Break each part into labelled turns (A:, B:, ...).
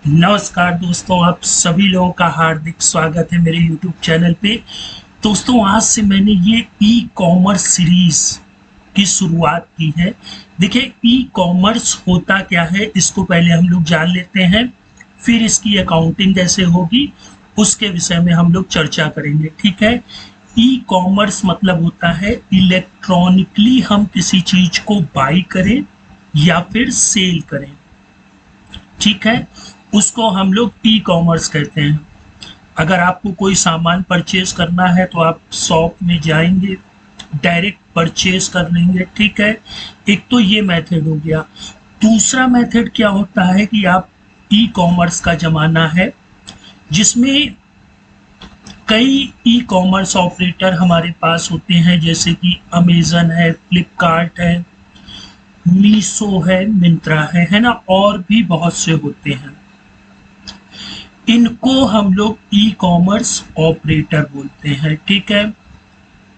A: नमस्कार दोस्तों, आप सभी लोगों का हार्दिक स्वागत है मेरे YouTube चैनल पे। दोस्तों, आज से मैंने ये ई कॉमर्स सीरीज की शुरुआत की है। देखिए, ई कॉमर्स होता क्या है इसको पहले हम लोग जान लेते हैं, फिर इसकी अकाउंटिंग कैसे होगी उसके विषय में हम लोग चर्चा करेंगे। ठीक है। ई कॉमर्स मतलब होता है इलेक्ट्रॉनिकली हम किसी चीज को बाई करें या फिर सेल करें। ठीक है, उसको हम लोग ई कॉमर्स कहते हैं। अगर आपको कोई सामान परचेज करना है तो आप शॉप में जाएंगे, डायरेक्ट परचेज कर लेंगे। ठीक है, एक तो ये मेथड हो गया। दूसरा मेथड क्या होता है कि आप ई कॉमर्स का जमाना है जिसमें कई ई कॉमर्स ऑपरेटर हमारे पास होते हैं, जैसे कि अमेजन है, फ्लिपकार्ट है, मीशो है, मिंत्रा है ना, और भी बहुत से होते हैं। इनको हम लोग ई कॉमर्स ऑपरेटर बोलते हैं। ठीक है।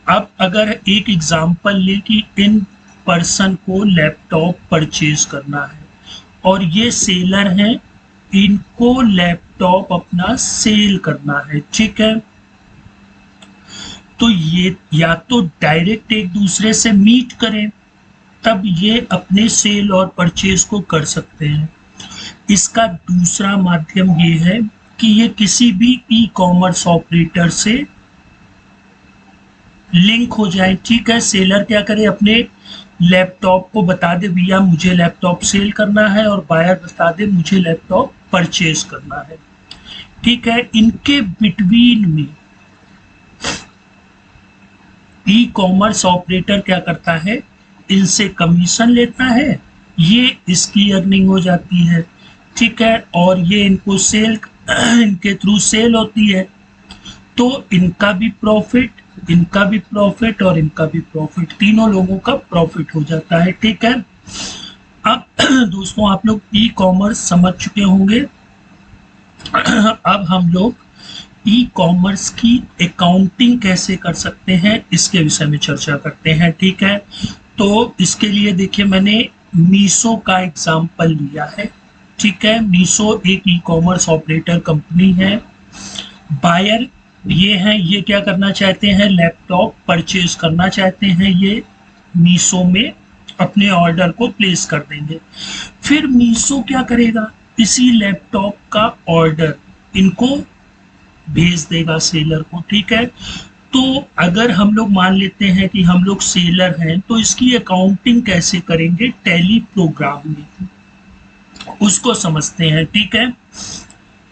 A: अब अगर एक एग्जांपल ले कि इन पर्सन को लैपटॉप परचेज करना है और ये सेलर हैं, इनको लैपटॉप अपना सेल करना है। ठीक है, तो ये या तो डायरेक्ट एक दूसरे से मीट करें, तब ये अपने सेल और परचेज को कर सकते हैं। इसका दूसरा माध्यम ये है कि ये किसी भी ई कॉमर्स ऑपरेटर से लिंक हो जाए। ठीक है, सेलर क्या करे, अपने लैपटॉप को बता दे भैया मुझे लैपटॉप सेल करना है, और बायर बता दे मुझे लैपटॉप परचेज करना है। ठीक है, इनके बिटवीन में ई कॉमर्स ऑपरेटर क्या करता है, इनसे कमीशन लेता है, ये इसकी अर्निंग हो जाती है। ठीक है, और ये इनको सेल इनके थ्रू सेल होती है, तो इनका भी प्रॉफिट, इनका भी प्रॉफिट और इनका भी प्रॉफिट, तीनों लोगों का प्रॉफिट हो जाता है। ठीक है। अब दोस्तों, आप लोग ई कॉमर्स समझ चुके होंगे। अब हम लोग ई कॉमर्स की अकाउंटिंग कैसे कर सकते हैं इसके विषय में चर्चा करते हैं। ठीक है, तो इसके लिए देखिए मैंने मीशो का एग्जाम्पल लिया है। ठीक है, मीशो एक ई कॉमर्स ऑपरेटर कंपनी है। बायर ये हैं, ये क्या करना चाहते हैं, लैपटॉप परचेज करना चाहते हैं, ये मीशो में अपने ऑर्डर को प्लेस कर देंगे। फिर मीशो क्या करेगा, इसी लैपटॉप का ऑर्डर इनको भेज देगा सेलर को। ठीक है, तो अगर हम लोग मान लेते हैं कि हम लोग सेलर हैं, तो इसकी अकाउंटिंग कैसे करेंगे टैली प्रोग्राम में, उसको समझते हैं। ठीक है,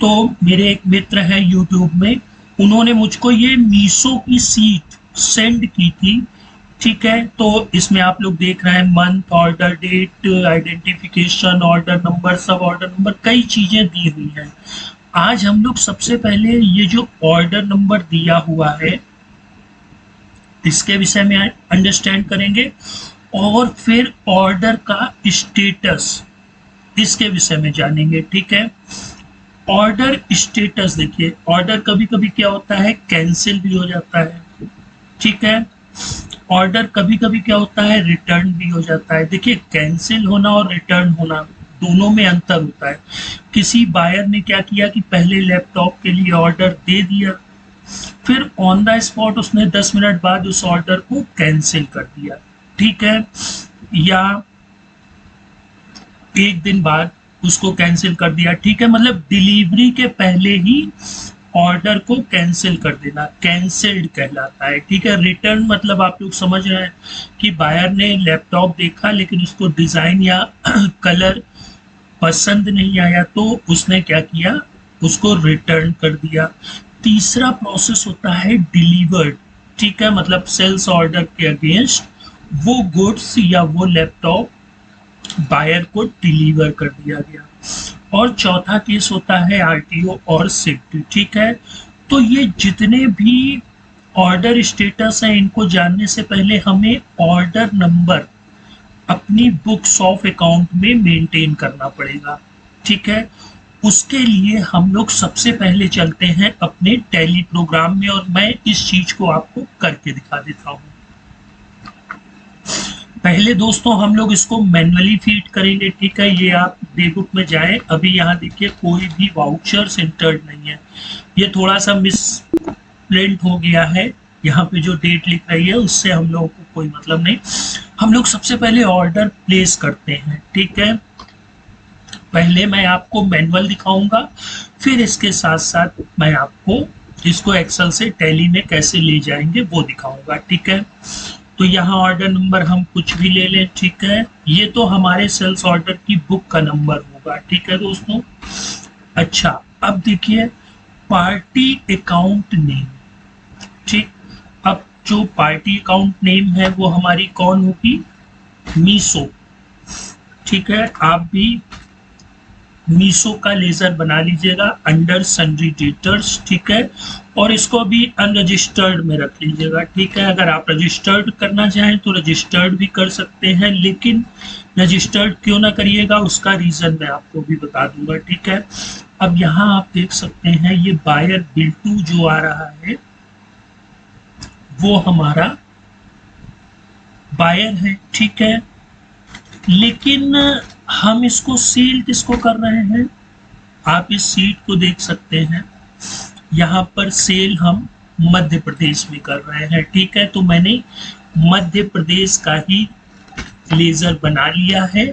A: तो मेरे एक मित्र हैं यूट्यूब में, उन्होंने मुझको ये मीशो की सीट सेंड की थी। ठीक है, तो इसमें आप लोग देख रहे हैं month, order date, identification, order number, सब ऑर्डर नंबर, कई चीजें दी हुई हैं। आज हम लोग सबसे पहले ये जो ऑर्डर नंबर दिया हुआ है इसके विषय में अंडरस्टैंड करेंगे, और फिर ऑर्डर का स्टेटस इसके विषय में जानेंगे। ठीक है, ऑर्डर स्टेटस देखिए, ऑर्डर कभी कभी क्या होता है, कैंसिल भी हो जाता है। ठीक है, ऑर्डर कभी कभी क्या होता है, रिटर्न भी हो जाता है। देखिए, कैंसिल होना और रिटर्न होना दोनों में अंतर होता है। किसी बायर ने क्या किया कि पहले लैपटॉप के लिए ऑर्डर दे दिया, फिर ऑन द स्पॉट उसने 10 मिनट बाद उस ऑर्डर को कैंसिल कर दिया। ठीक है, या एक दिन बाद उसको कैंसिल कर दिया। ठीक है, मतलब डिलीवरी के पहले ही ऑर्डर को कैंसिल कर देना कैंसिल्ड कहलाता है। ठीक है, रिटर्न मतलब आप लोग समझ रहे हैं कि बायर ने लैपटॉप देखा लेकिन उसको डिजाइन या कलर पसंद नहीं आया, तो उसने क्या किया, उसको रिटर्न कर दिया। तीसरा प्रोसेस होता है डिलीवर्ड। ठीक है, मतलब सेल्स ऑर्डर के अगेंस्ट वो गुड्स या वो लैपटॉप बायर को डिलीवर कर दिया गया। और चौथा केस होता है आरटीओ और सिक्योरिटी। ठीक है, तो ये जितने भी ऑर्डर स्टेटस हैं इनको जानने से पहले हमें ऑर्डर नंबर अपनी बुक्स ऑफ अकाउंट में मेंटेन करना पड़ेगा। ठीक है, उसके लिए हम लोग सबसे पहले चलते हैं अपने टैली प्रोग्राम में, और मैं इस चीज को आपको करके दिखा देता हूँ। पहले दोस्तों हम लोग इसको मैन्युअली फीड करेंगे, ठीक है। ये आप डे बुक में जाएं, अभी यहाँ देखिए कोई भी वाउचर्स इंटर्ड नहीं है, ये थोड़ा सा मिस प्रिंट हो गया है, यहाँ पे जो डेट लिख रही है उससे हम लोगों को कोई मतलब नहीं। हम लोग सबसे पहले ऑर्डर प्लेस करते हैं, ठीक है। पहले मैं आपको मैनुअल दिखाऊंगा, फिर इसके साथ साथ मैं आपको इसको एक्सेल से टैली में कैसे ले जाएंगे वो दिखाऊंगा, ठीक है। तो यहाँ ऑर्डर नंबर हम कुछ भी ले लें, ठीक है। ये तो हमारे सेल्स ऑर्डर की बुक का नंबर होगा, ठीक है दोस्तों। अच्छा, अब देखिए पार्टी अकाउंट नेम, ठीक। अब जो पार्टी अकाउंट नेम है वो हमारी कौन होगी, मीसो, ठीक है। आप भी मीसो का लेजर बना लीजिएगा अंडर सन्ड्री डेटर्स, ठीक है। और इसको भी अनरजिस्टर्ड में रख लीजिएगा, ठीक है। अगर आप रजिस्टर्ड करना चाहें तो रजिस्टर्ड भी कर सकते हैं, लेकिन रजिस्टर्ड क्यों ना करिएगा उसका रीजन मैं आपको भी बता दूंगा, ठीक है। अब यहाँ आप देख सकते हैं ये बायर बिल 2 जो आ रहा है वो हमारा बायर है, ठीक है। लेकिन हम इसको सील किसको कर रहे हैं, आप इस सीट को देख सकते हैं, यहाँ पर सेल हम मध्य प्रदेश में कर रहे हैं, ठीक है। तो मैंने मध्य प्रदेश का ही लेजर बना लिया है,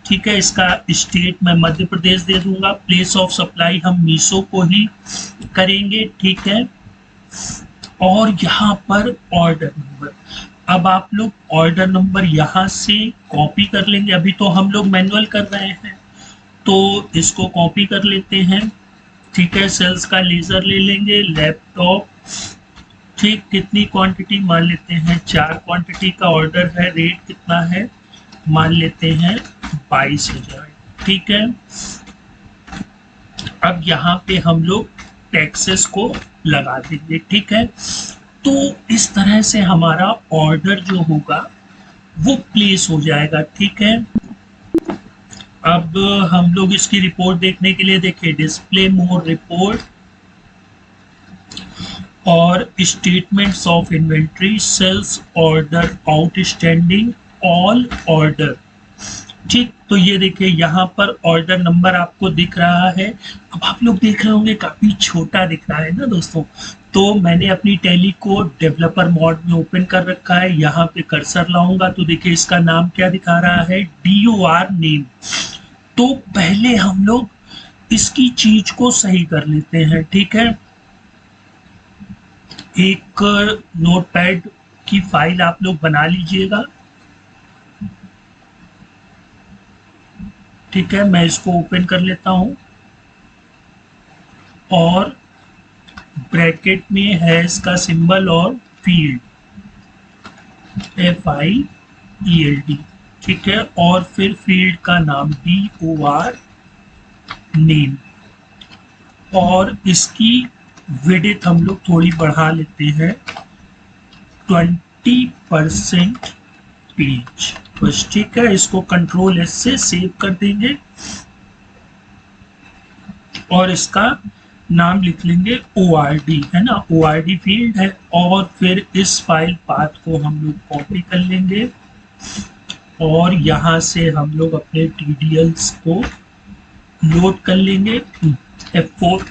A: ठीक है। इसका स्टेट मैं मध्य प्रदेश दे दूंगा, प्लेस ऑफ सप्लाई हम मीसो को ही करेंगे, ठीक है। और यहाँ पर ऑर्डर नंबर, अब आप लोग ऑर्डर नंबर यहाँ से कॉपी कर लेंगे, अभी तो हम लोग मैनुअल कर रहे हैं तो इसको कॉपी कर लेते हैं, ठीक है। सेल्स का लेजर ले लेंगे, लैपटॉप, ठीक। कितनी क्वांटिटी मान लेते हैं, 4 क्वांटिटी का ऑर्डर है, रेट कितना है मान लेते हैं 22,000, ठीक है। अब यहाँ पे हम लोग टैक्सेस को लगा देंगे, ठीक है। तो इस तरह से हमारा ऑर्डर जो होगा वो प्लेस हो जाएगा, ठीक है। अब हम लोग इसकी रिपोर्ट देखने के लिए देखिए डिस्प्ले मोर रिपोर्ट और statements of inventory, sales order outstanding, all order, ठीक। तो ये देखिए यहाँ पर ऑर्डर नंबर आपको दिख रहा है। अब आप लोग देख रहे होंगे काफी छोटा दिख रहा है ना दोस्तों, तो मैंने अपनी टैली को डेवलपर मोड में ओपन कर रखा है, यहाँ पे कर्सर लाऊंगा तो देखिए इसका नाम क्या दिखा रहा है, DOR नेम। तो पहले हम लोग इसकी चीज को सही कर लेते हैं, ठीक है। एक नोटपैड की फाइल आप लोग बना लीजिएगा, ठीक है। मैं इसको ओपन कर लेता हूं और ब्रैकेट में है इसका सिंबल और फील्ड FIELD, ठीक है। और फिर फील्ड का नाम DOR नेम, और इसकी विड्थ हम लोग थोड़ी बढ़ा लेते हैं 20% पेज, बस, ठीक है। इसको कंट्रोल S से सेव कर देंगे और इसका नाम लिख लेंगे ORD, है ना, ORD फील्ड है। और फिर इस फाइल पाथ को हम लोग कॉपी कर लेंगे और यहाँ से हम लोग अपने TDLs को लोड कर लेंगे, F4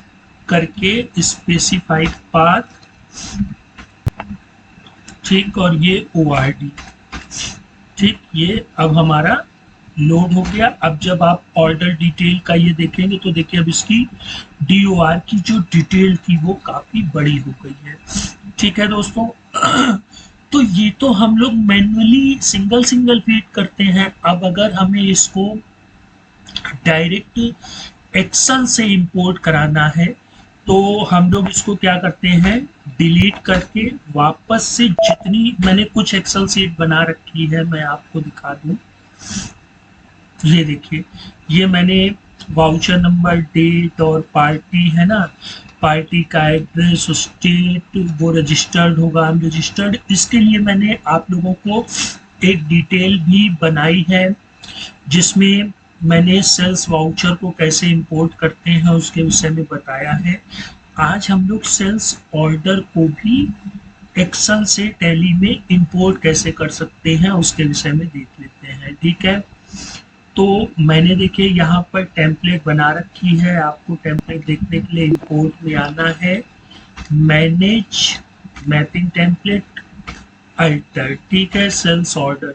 A: करके स्पेसिफाई पाथ, ठीक। और ये ORD, ठीक। ये अब हमारा लोड हो गया। अब जब आप ऑर्डर डिटेल का ये देखेंगे तो देखिए अब इसकी DOR की जो डिटेल थी वो काफी बड़ी हो गई है, ठीक है दोस्तों। तो ये तो हम लोग मैन्युअली सिंगल सिंगल फीड करते हैं। अब अगर हमें इसको डायरेक्ट एक्सेल से इंपोर्ट कराना है तो हम लोग इसको क्या करते हैं, डिलीट करके वापस से जितनी मैंने कुछ एक्सेल शीट बना रखी है मैं आपको दिखा दूं। ये देखिए, ये मैंने वाउचर नंबर, डेट और पार्टी, है ना, पार्टी का एड्रेस, स्टेट, वो रजिस्टर्ड होगा अनरजिस्टर्ड, इसके लिए मैंने आप लोगों को एक डिटेल भी बनाई है जिसमें मैंने सेल्स वाउचर को कैसे इंपोर्ट करते हैं उसके विषय में बताया है। आज हम लोग सेल्स ऑर्डर को भी एक्सेल से टैली में इंपोर्ट कैसे कर सकते हैं उसके विषय में देख लेते हैं। ठीक है, तो मैंने देखिए यहाँ पर टेम्पलेट बना रखी है। आपको टेम्पलेट देखने के लिए इंपोर्ट में आना है, मैनेज मैपिंग टेम्पलेट, अल्टर, ठीक है, सेल्स ऑर्डर,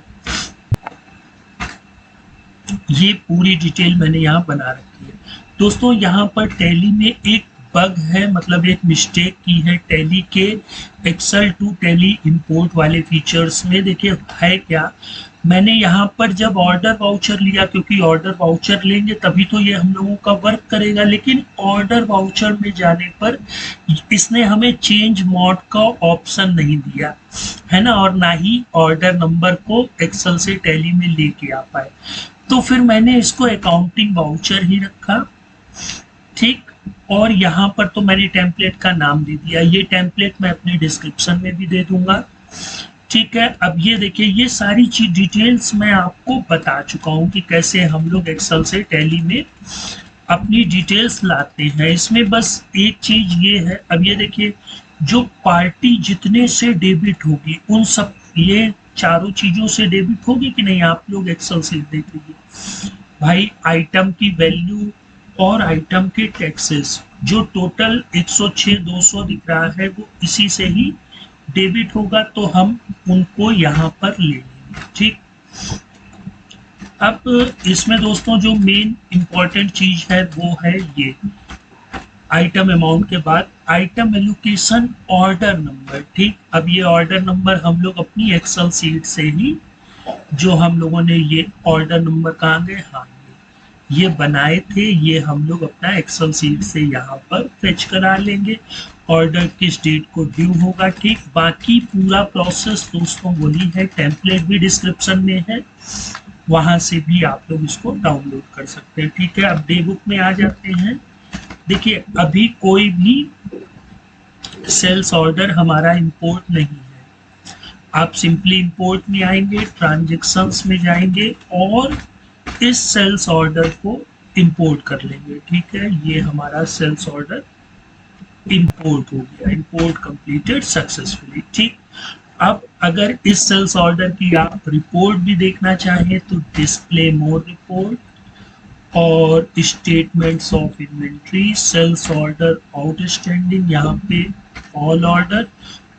A: ये पूरी डिटेल मैंने यहाँ बना रखी है। दोस्तों यहाँ पर टैली में एक बग है, मतलब एक मिस्टेक की है टैली के एक्सेल टू टैली इंपोर्ट वाले फीचर्स में। देखिए है क्या, मैंने यहाँ पर जब ऑर्डर वाउचर लिया, क्योंकि ऑर्डर वाउचर लेंगे तभी तो ये हम लोगों का वर्क करेगा, लेकिन ऑर्डर वाउचर में जाने पर इसने हमें चेंज मोड का ऑप्शन नहीं दिया है ना, और ना ही ऑर्डर नंबर को एक्सेल से टैली में लेके आ पाए। तो फिर मैंने इसको अकाउंटिंग वाउचर ही रखा, ठीक, और यहाँ पर तो मैंने टेम्पलेट का नाम दे दिया। ये टेम्पलेट मैं अपने डिस्क्रिप्शन में भी दे दूंगा। ठीक है, अब ये देखिए ये सारी चीज डिटेल्स मैं आपको बता चुका हूँ कि कैसे हम लोग एक्सेल से टैली में अपनी डिटेल्स लाते हैं। इसमें बस एक चीज ये है, अब ये देखिए जो पार्टी जितने से डेबिट होगी उन सब, ये चारों चीजों से डेबिट होगी कि नहीं, आप लोग एक्सेल से देख लीजिए भाई। आइटम की वैल्यू और आइटम के टैक्सेस जो टोटल 106,200 दिख रहा है वो इसी से ही डेबिट होगा, तो हम उनको यहाँ पर ले लेंगे। ठीक, अब इसमें दोस्तों जो मेन इंपॉर्टेंट चीज है वो है ये आइटम अमाउंट के बाद आइटम एलोकेशन ऑर्डर नंबर। ठीक, अब ये ऑर्डर नंबर हम लोग अपनी एक्सेल सीट से ही, जो हम लोगों ने ये ऑर्डर नंबर कहाँ गए, हाँ ये बनाए थे, ये हम लोग अपना एक्सेल सीट से यहाँ पर फेच करा लेंगे। ऑर्डर किस डेट को ड्यू होगा, ठीक, बाकी पूरा प्रोसेस दोस्तों वही है, टेम्पलेट भी डिस्क्रिप्शन में है, वहां से भी आप लोग इसको डाउनलोड कर सकते हैं। ठीक है, अब डे बुक में आ जाते हैं। देखिए अभी कोई भी सेल्स ऑर्डर हमारा इंपोर्ट नहीं है। आप सिंपली इंपोर्ट में आएंगे, ट्रांजेक्शंस में जाएंगे और इस सेल्स ऑर्डर को इंपोर्ट कर लेंगे। ठीक है, ये हमारा सेल्स ऑर्डर इंपोर्ट हो गया, इंपोर्ट कंप्लीटेड सक्सेसफुली। ठीक, अब अगर इस सेल्स ऑर्डर की आप रिपोर्ट भी देखना चाहें तो डिस्प्ले मोर रिपोर्ट और statements of inventory, sales order outstanding, यहाँ पे ऑल ऑर्डर,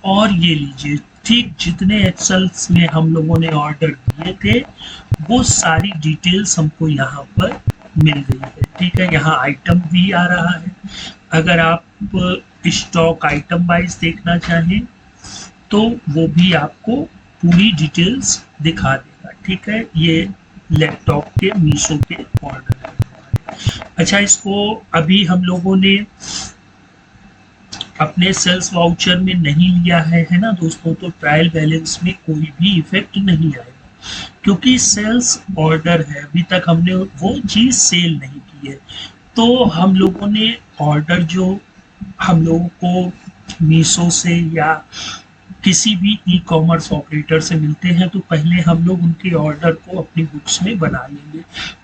A: और ये लीजिए ठीक जितने एक्सेल्स में हम लोगों ने ऑर्डर दिए थे वो सारी डिटेल्स हमको यहाँ पर मिल गई है। ठीक है, यहाँ आइटम भी आ रहा है। अगर आप स्टॉक आइटम वाइज देखना चाहें तो वो भी आपको पूरी डिटेल्स दिखा देगा। ठीक है, ये लैपटॉप के मीशो के ऑर्डर है। अच्छा, इसको अभी हम लोगों ने अपने सेल्स वाउचर में नहीं लिया है ना दोस्तों, तो ट्रायल बैलेंस में कोई भी इफेक्ट नहीं आएगा, क्योंकि सेल्स ऑर्डर है, अभी तक हमने वो चीज सेल नहीं की है। तो हम लोगों ने ऑर्डर जो हम लोगों को मीशो से या किसी भी ई कॉमर्स ऑपरेटर से मिलते हैं तो पहले हम लोग उनके ऑर्डर को अपनी बुक्स में बना लेंगे।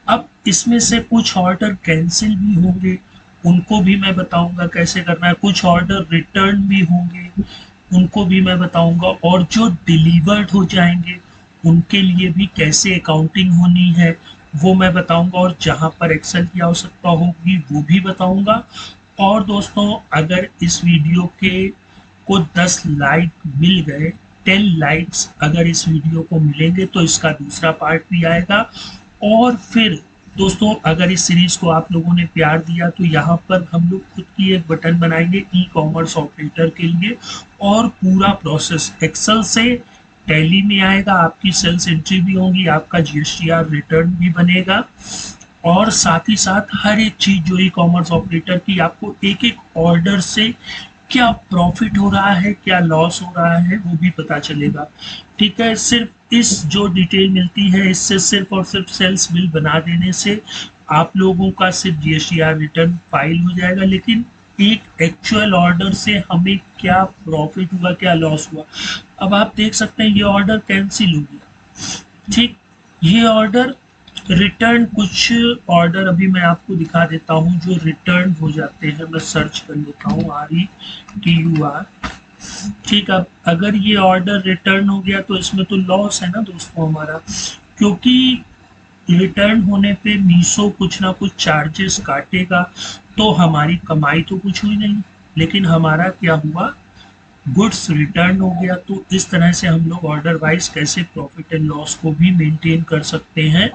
A: अब इसमें से कुछ ऑर्डर कैंसिल भी होंगे, उनको भी मैं बताऊंगा कैसे करना है, कुछ ऑर्डर रिटर्न भी होंगे उनको भी मैं बताऊंगा, और जो डिलीवर्ड हो जाएंगे उनके लिए भी कैसे अकाउंटिंग होनी है वो मैं बताऊंगा, और जहां पर एक्सेल की आवश्यकता होगी वो भी बताऊंगा। और दोस्तों अगर इस वीडियो के को 10 लाइक मिल गए, 10 लाइक्स अगर इस वीडियो को मिलेंगे तो इसका दूसरा पार्ट भी आएगा। और फिर दोस्तों अगर इस सीरीज को आप लोगों ने प्यार दिया तो यहाँ पर हम लोग खुद की एक बटन बनाएंगे ई कॉमर्स ऑपरेटर के लिए, और पूरा प्रोसेस एक्सेल से टैली में आएगा, आपकी सेल्स एंट्री भी होगी, आपका जीएसटीआर रिटर्न भी बनेगा, और साथ ही साथ हर एक चीज जो ई कॉमर्स ऑपरेटर की आपको एक एक ऑर्डर से क्या प्रॉफिट हो रहा है क्या लॉस हो रहा है वो भी पता चलेगा। ठीक है, सिर्फ इस जो डिटेल मिलती है इससे सिर्फ और सिर्फ सेल्स बिल बना देने से आप लोगों का सिर्फ जीएसटीआर रिटर्न फाइल हो जाएगा, लेकिन एक एक्चुअल ऑर्डर से हमें क्या प्रॉफिट हुआ क्या लॉस हुआ। अब आप देख सकते हैं ये ऑर्डर कैंसिल हो गया। ठीक, ये ऑर्डर रिटर्न, कुछ ऑर्डर अभी मैं आपको दिखा देता हूं जो रिटर्न हो जाते हैं। मैं सर्च कर लेता हूं RETUR, ठीक है, अगर ये ऑर्डर रिटर्न हो गया तो इसमें तो लॉस है ना दोस्तों हमारा, क्योंकि रिटर्न होने पे मीशो कुछ ना कुछ चार्जेस काटेगा, तो हमारी कमाई तो कुछ हुई नहीं, लेकिन हमारा क्या हुआ, गुड्स रिटर्न हो गया। तो इस तरह से हम लोग ऑर्डर वाइज कैसे प्रॉफिट एंड लॉस को भी मेंटेन कर सकते हैं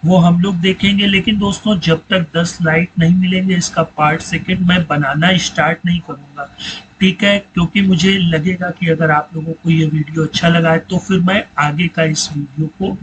A: वो हम लोग देखेंगे। लेकिन दोस्तों जब तक 10 लाइक नहीं मिलेंगे इसका पार्ट सेकंड मैं बनाना स्टार्ट नहीं करूंगा, ठीक है, क्योंकि मुझे लगेगा कि अगर आप लोगों को ये वीडियो अच्छा लगा है तो फिर मैं आगे का इस वीडियो को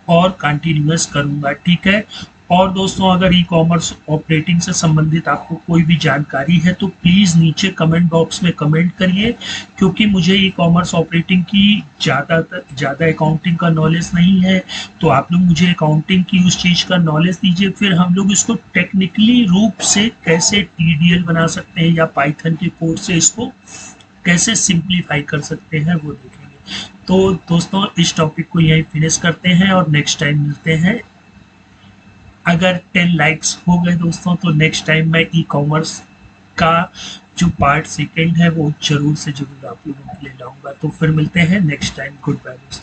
A: और कंटिन्यूअस करूंगा, ठीक है। और दोस्तों अगर ई कॉमर्स ऑपरेटिंग से संबंधित आपको कोई भी जानकारी है तो प्लीज़ नीचे कमेंट बॉक्स में कमेंट करिए, क्योंकि मुझे ई कॉमर्स ऑपरेटिंग की ज़्यादा अकाउंटिंग का नॉलेज नहीं है। तो आप लोग मुझे अकाउंटिंग की उस चीज़ का नॉलेज दीजिए, फिर हम लोग इसको टेक्निकली रूप से कैसे टीडीएल बना सकते हैं या पाइथन के कोड से इसको कैसे सिंप्लीफाई कर सकते हैं वो देखेंगे। तो दोस्तों इस टॉपिक को यहीं फिनिश करते हैं और नेक्स्ट टाइम मिलते हैं। अगर 10 लाइक्स हो गए दोस्तों तो नेक्स्ट टाइम मैं ई कॉमर्स का जो पार्ट सेकंड है वो जरूर से जरूर आप लोगों के लिए लाऊंगा। तो फिर मिलते हैं नेक्स्ट टाइम। गुड बाय दोस्तों।